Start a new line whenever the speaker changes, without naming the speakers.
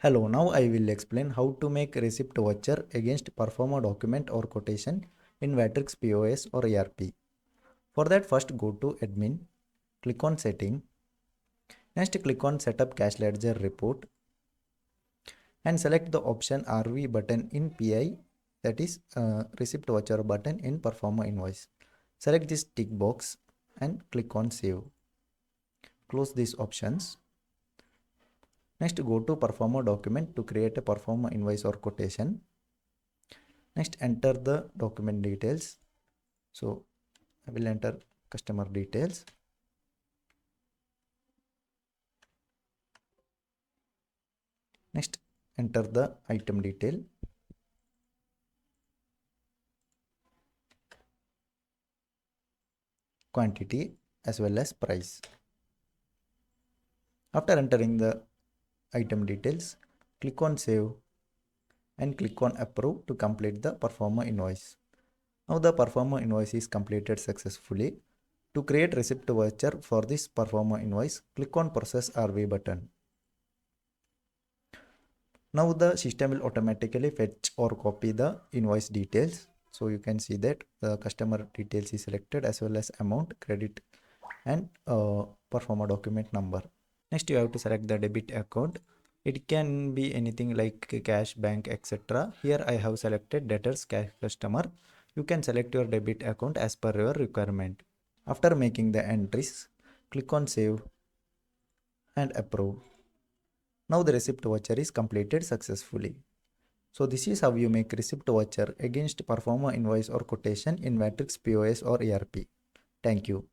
Hello, now I will explain how to make receipt voucher against Performa document or quotation in Vatrix POS or ERP. For that, first go to admin, click on setting, next click on setup cash ledger report and select the option RV button in PI, that is receipt voucher button in Performa invoice. Select this tick box and click on save. Close these options. Next go to Performa document to create a Performa invoice or quotation. Next enter the document details. So I will enter customer details. Next enter the item detail. Quantity as well as price. After entering the item details, click on save and click on approve to complete the Performa invoice. Now the Performa invoice is completed successfully. To create receipt voucher for this Performa invoice, click on process RV button. Now the system will automatically fetch or copy the invoice details. So you can see that the customer details is selected as well as amount, credit and Performa document number. Next you have to select the debit account. It can be anything like cash, bank, etc. Here I have selected debtors cash customer. You can select your debit account as per your requirement. After making the entries, click on save and approve. Now the receipt voucher is completed successfully. So this is how you make receipt voucher against Performa invoice or quotation in Vatrix POS or ERP. Thank you.